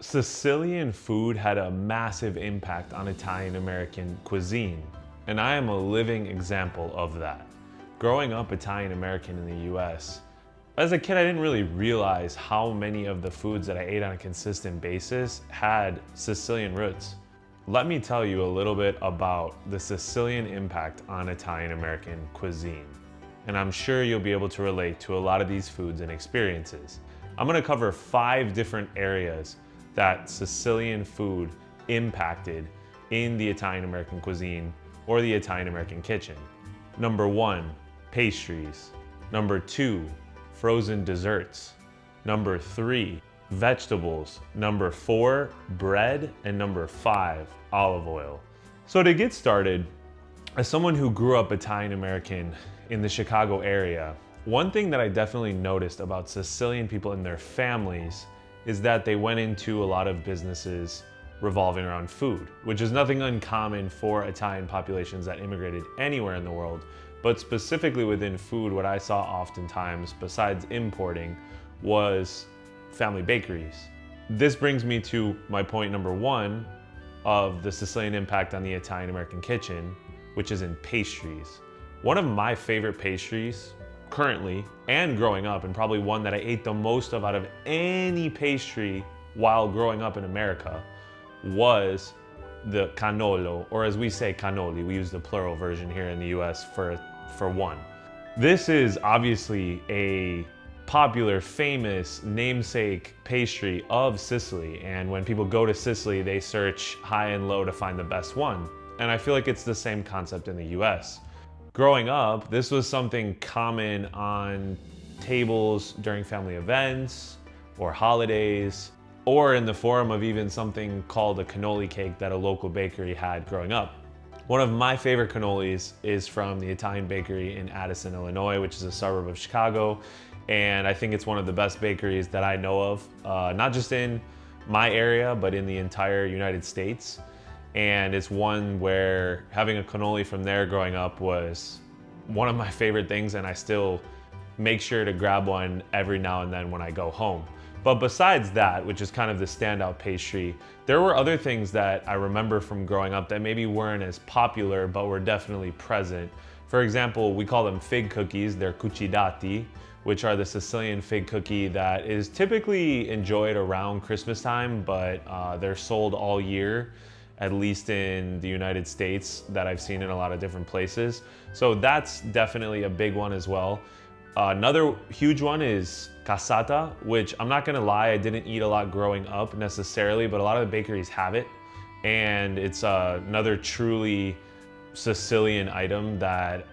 Sicilian food had a massive impact on Italian American cuisine, and I am a living example of that. Growing up Italian American in the US, as a kid I didn't really realize how many of the foods that I ate on a consistent basis had Sicilian roots. Let me tell you a little bit about the Sicilian impact on Italian American cuisine, and I'm sure you'll be able to relate to a lot of these foods and experiences. I'm gonna cover 5 different areas that Sicilian food impacted in the Italian American cuisine or the Italian American kitchen. Number 1, pastries. Number 2, frozen desserts. Number 3, vegetables. Number 4, bread. And number 5, olive oil. So to get started, as someone who grew up Italian American in the Chicago area, one thing that I definitely noticed about Sicilian people and their families is that they went into a lot of businesses revolving around food, which is nothing uncommon for Italian populations that immigrated anywhere in the world. But specifically within food, what I saw oftentimes, besides importing, was family bakeries. This brings me to my point number 1 of the Sicilian impact on the Italian American kitchen, which is in pastries. One of my favorite pastries currently and growing up, and probably one that I ate the most of out of any pastry while growing up in America, was the cannolo, or as we say, cannoli. We use the plural version here in the US for one. This is obviously a popular, famous namesake pastry of Sicily, and when people go to Sicily, they search high and low to find the best one. And I feel like it's the same concept in the US. Growing up, this was something common on tables during family events or holidays, or in the form of even something called a cannoli cake that a local bakery had growing up. One of my favorite cannolis is from the Italian bakery in Addison, Illinois, which is a suburb of Chicago. And I think it's one of the best bakeries that I know of, not just in my area, but in the entire United States. And it's one where having a cannoli from there growing up was one of my favorite things, and I still make sure to grab one every now and then when I go home. But besides that, which is kind of the standout pastry, there were other things that I remember from growing up that maybe weren't as popular, but were definitely present. For example, we call them fig cookies. They're cucidati, which are the Sicilian fig cookie that is typically enjoyed around Christmas time, but they're sold all year, at least in the United States, that I've seen in a lot of different places. So that's definitely a big one as well. Another huge one is cassata, which I'm not gonna lie, I didn't eat a lot growing up necessarily, but a lot of the bakeries have it. And it's another truly Sicilian item that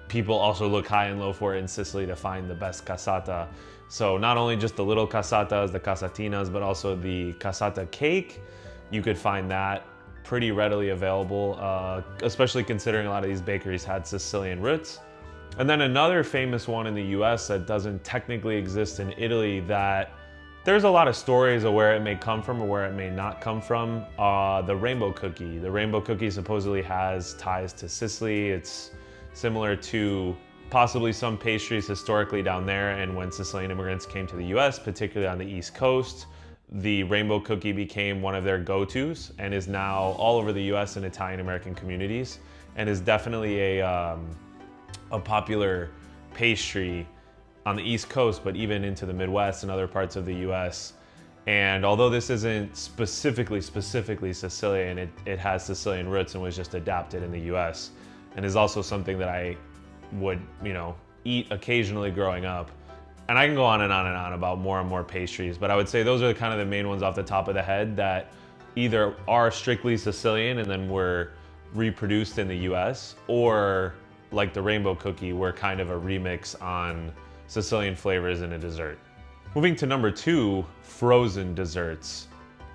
people also look high and low for in Sicily to find the best cassata. So not only just the little cassatas, the casatinas, but also the cassata cake. You could find that pretty readily available, especially considering a lot of these bakeries had Sicilian roots. And then another famous one in the US that doesn't technically exist in Italy, that there's a lot of stories of where it may come from or where it may not come from, the rainbow cookie. The rainbow cookie supposedly has ties to Sicily. It's similar to possibly some pastries historically down there, and when Sicilian immigrants came to the US, particularly on the East Coast, the rainbow cookie became one of their go-tos and is now all over the US and Italian American communities, and is definitely a popular pastry on the East Coast, but even into the Midwest and other parts of the US. And although this isn't specifically Sicilian, it has Sicilian roots and was just adapted in the US, and is also something that I would, eat occasionally growing up. And I can go on and on and on about more and more pastries, but I would say those are kind of the main ones off the top of the head that either are strictly Sicilian and then were reproduced in the US, or like the rainbow cookie, were kind of a remix on Sicilian flavors in a dessert. Moving to number 2, frozen desserts.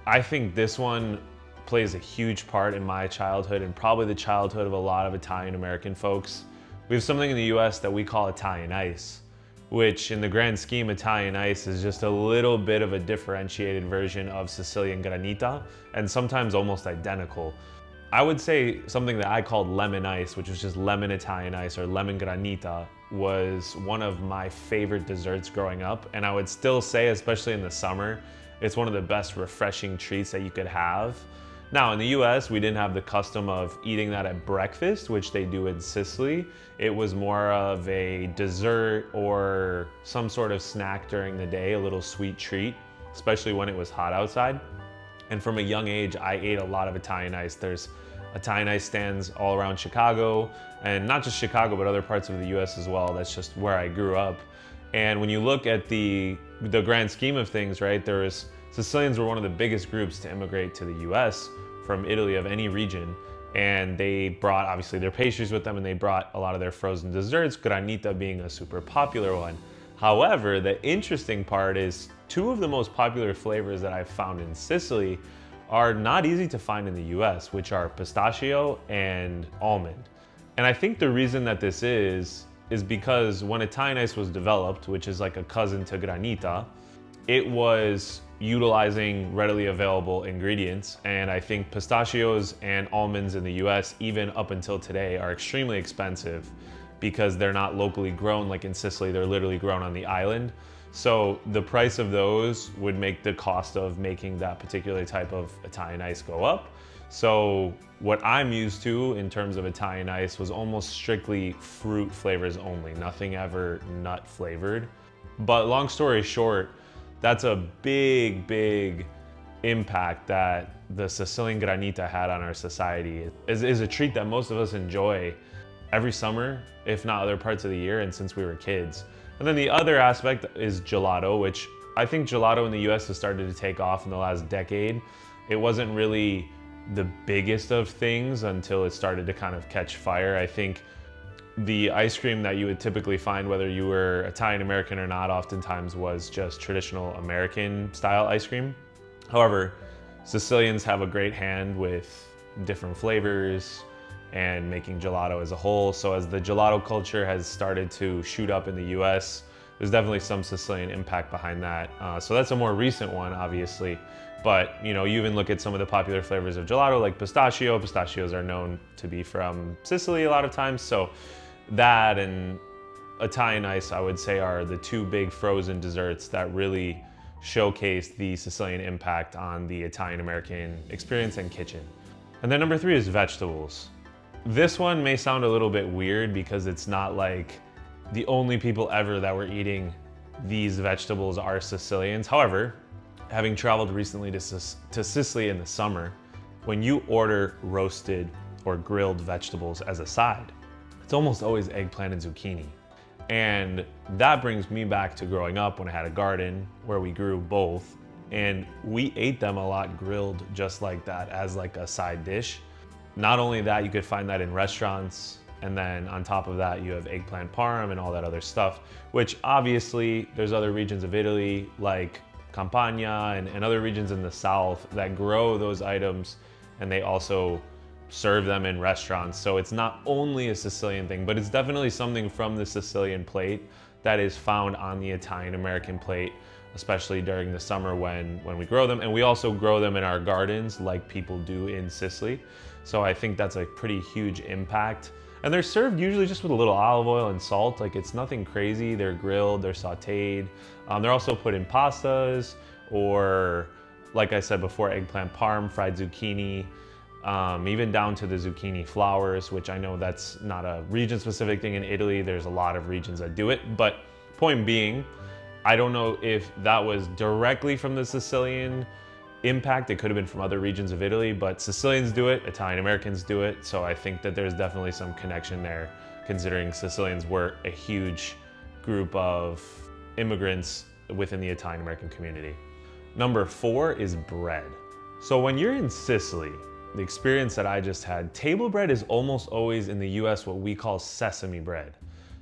I think this one plays a huge part in my childhood and probably the childhood of a lot of Italian American folks. We have something in the US that we call Italian ice, which in the grand scheme, Italian ice is just a little bit of a differentiated version of Sicilian granita, and sometimes almost identical. I would say something that I called lemon ice, which was just lemon Italian ice or lemon granita, was one of my favorite desserts growing up. And I would still say, especially in the summer, It's one of the best refreshing treats that you could have. Now, in the US, we didn't have the custom of eating that at breakfast, which they do in Sicily. It was more of a dessert or some sort of snack during the day, a little sweet treat, especially when it was hot outside. And from a young age, I ate a lot of Italian ice. There's Italian ice stands all around Chicago, and not just Chicago, but other parts of the US as well. That's just where I grew up. And when you look at the grand scheme of things, right, Sicilians were one of the biggest groups to immigrate to the US from Italy of any region. And they brought obviously their pastries with them, and they brought a lot of their frozen desserts, granita being a super popular one. However, the interesting part is two of the most popular flavors that I've found in Sicily are not easy to find in the US, which are pistachio and almond. And I think the reason that this is because when Italian ice was developed, which is like a cousin to granita, it was utilizing readily available ingredients. And I think pistachios and almonds in the US, even up until today, are extremely expensive because they're not locally grown like in Sicily, they're literally grown on the island. So the price of those would make the cost of making that particular type of Italian ice go up. So what I'm used to in terms of Italian ice was almost strictly fruit flavors only, nothing ever nut flavored. But long story short, that's a big impact that the Sicilian granita had on our society. It is a treat that most of us enjoy every summer, if not other parts of the year, and since we were kids. And then the other aspect is gelato, which I think gelato in the US has started to take off in the last decade. It wasn't really the biggest of things until it started to kind of catch fire. I think the ice cream that you would typically find, whether you were Italian American or not, oftentimes was just traditional American style ice cream. However, Sicilians have a great hand with different flavors and making gelato as a whole. So as the gelato culture has started to shoot up in the US, there's definitely some Sicilian impact behind that. So that's a more recent one, obviously. But you even look at some of the popular flavors of gelato, like pistachio. Pistachios are known to be from Sicily a lot of times. So that and Italian ice, I would say, are the two big frozen desserts that really showcase the Sicilian impact on the Italian American experience and kitchen. And then number 3 is vegetables. This one may sound a little bit weird because it's not like the only people ever that were eating these vegetables are Sicilians. However, having traveled recently to Sicily in the summer, when you order roasted or grilled vegetables as a side, it's almost always eggplant and zucchini. And that brings me back to growing up when I had a garden where we grew both, and we ate them a lot grilled just like that as like a side dish. Not only that, you could find that in restaurants, and then on top of that, you have eggplant parm and all that other stuff, which obviously there's other regions of Italy like Campania and other regions in the south that grow those items, and they also serve them in restaurants. So it's not only a Sicilian thing, but it's definitely something from the Sicilian plate that is found on the Italian American plate, especially during the summer when we grow them. And we also grow them in our gardens like people do in Sicily. So I think that's a pretty huge impact. And they're served usually just with a little olive oil and salt. Like, it's nothing crazy. They're grilled, they're sauteed. They're also put in pastas, or like I said before, eggplant parm, fried zucchini, even down to the zucchini flowers, which I know that's not a region specific thing in Italy. There's a lot of regions that do it. But point being, I don't know if that was directly from the Sicilian impact. It could have been from other regions of Italy, but Sicilians do it, Italian Americans do it. So I think that there's definitely some connection there, considering Sicilians were a huge group of immigrants within the Italian American community. Number 4 is bread. So when you're in Sicily, the experience that I just had, table bread is almost always in the US what we call sesame bread.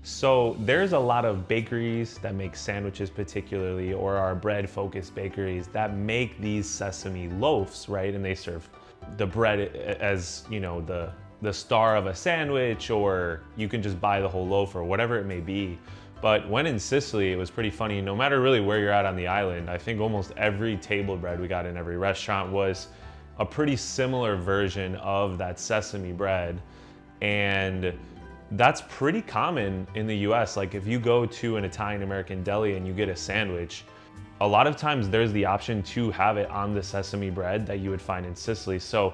So there's a lot of bakeries that make sandwiches particularly, or are bread focused bakeries that make these sesame loaves, right? And they serve the bread as, the star of a sandwich, or you can just buy the whole loaf or whatever it may be. But when in Sicily, it was pretty funny. No matter really where you're at on the island, I think almost every table bread we got in every restaurant was a pretty similar version of that sesame bread. And that's pretty common in the US. Like, if you go to an Italian American deli and you get a sandwich, a lot of times there's the option to have it on the sesame bread that you would find in Sicily. So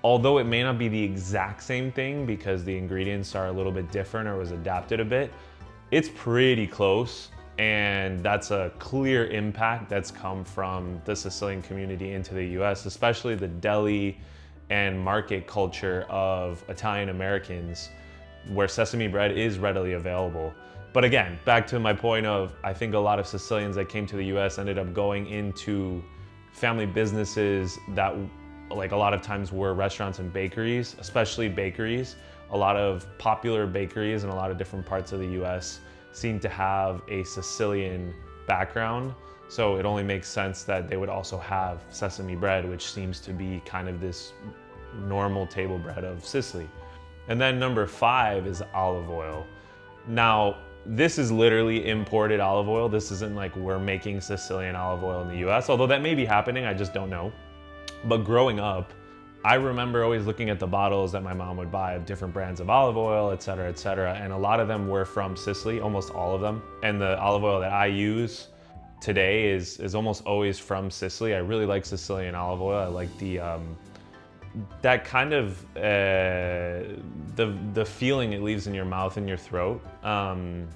although it may not be the exact same thing because the ingredients are a little bit different or was adapted a bit, it's pretty close. And that's a clear impact that's come from the Sicilian community into the US, especially the deli and market culture of Italian Americans, where sesame bread is readily available. But again, back to my point of, I think a lot of Sicilians that came to the US ended up going into family businesses that, like, a lot of times were restaurants and bakeries, especially bakeries. A lot of popular bakeries in a lot of different parts of the US seem to have a Sicilian background. So it only makes sense that they would also have sesame bread, which seems to be kind of this normal table bread of Sicily. And then number 5 is olive oil. Now, this is literally imported olive oil. This isn't like we're making Sicilian olive oil in the US, although that may be happening, I just don't know. But growing up, I remember always looking at the bottles that my mom would buy of different brands of olive oil, et cetera, and a lot of them were from Sicily, almost all of them. And the olive oil that I use today is almost always from Sicily. I really like Sicilian olive oil. I like the that kind of the feeling it leaves in your mouth and your throat, and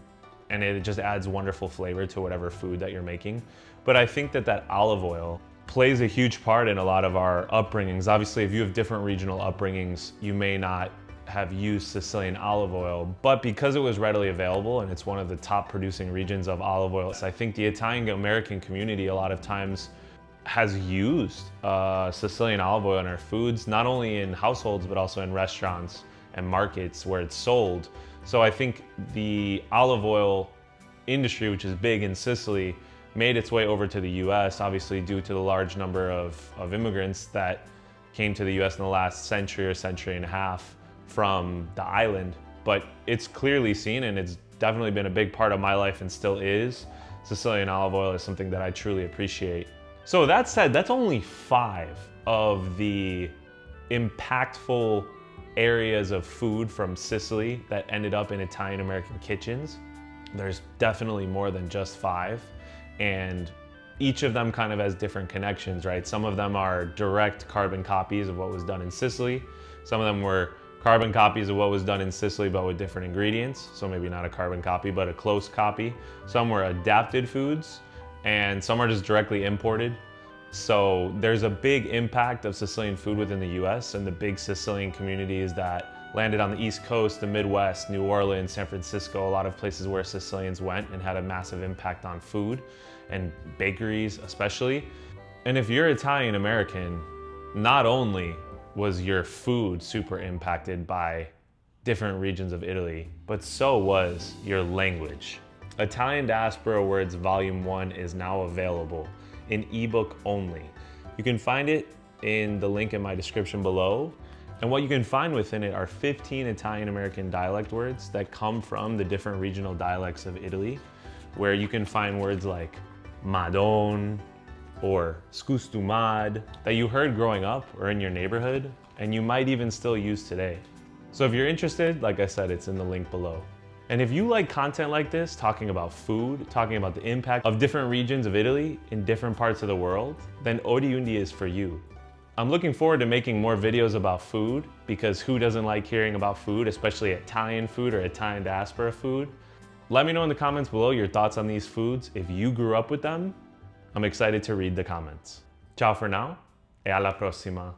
it just adds wonderful flavor to whatever food that you're making. But I think that olive oil plays a huge part in a lot of our upbringings. Obviously, if you have different regional upbringings, you may not have used Sicilian olive oil, but because it was readily available and it's one of the top producing regions of olive oil, I think the Italian American community a lot of times has used Sicilian olive oil in our foods, not only in households, but also in restaurants and markets where it's sold. So I think the olive oil industry, which is big in Sicily, made its way over to the US, obviously due to the large number of immigrants that came to the US in the last century or century and a half from the island. But it's clearly seen, and it's definitely been a big part of my life and still is. Sicilian olive oil is something that I truly appreciate. So that said, that's only 5 of the impactful areas of food from Sicily that ended up in Italian American kitchens. There's definitely more than just 5. And each of them kind of has different connections, right? Some of them are direct carbon copies of what was done in Sicily. Some of them were carbon copies of what was done in Sicily, but with different ingredients. So maybe not a carbon copy, but a close copy. Some were adapted foods, and some are just directly imported. So there's a big impact of Sicilian food within the US, and the big Sicilian communities that landed on the East Coast, the Midwest, New Orleans, San Francisco, a lot of places where Sicilians went and had a massive impact on food and bakeries especially. And if you're Italian American, not only was your food super impacted by different regions of Italy, but so was your language. Italian Diaspora Words Volume 1 is now available in ebook only. You can find it in the link in my description below. And what you can find within it are 15 Italian American dialect words that come from the different regional dialects of Italy, where you can find words like madon or scustumad that you heard growing up or in your neighborhood, and you might even still use today. So if you're interested, like I said, it's in the link below. And if you like content like this, talking about food, talking about the impact of different regions of Italy in different parts of the world, then ORIUNDI is for you. I'm looking forward to making more videos about food, because who doesn't like hearing about food, especially Italian food or Italian diaspora food? Let me know in the comments below your thoughts on these foods if you grew up with them. I'm excited to read the comments. Ciao for now, e alla prossima.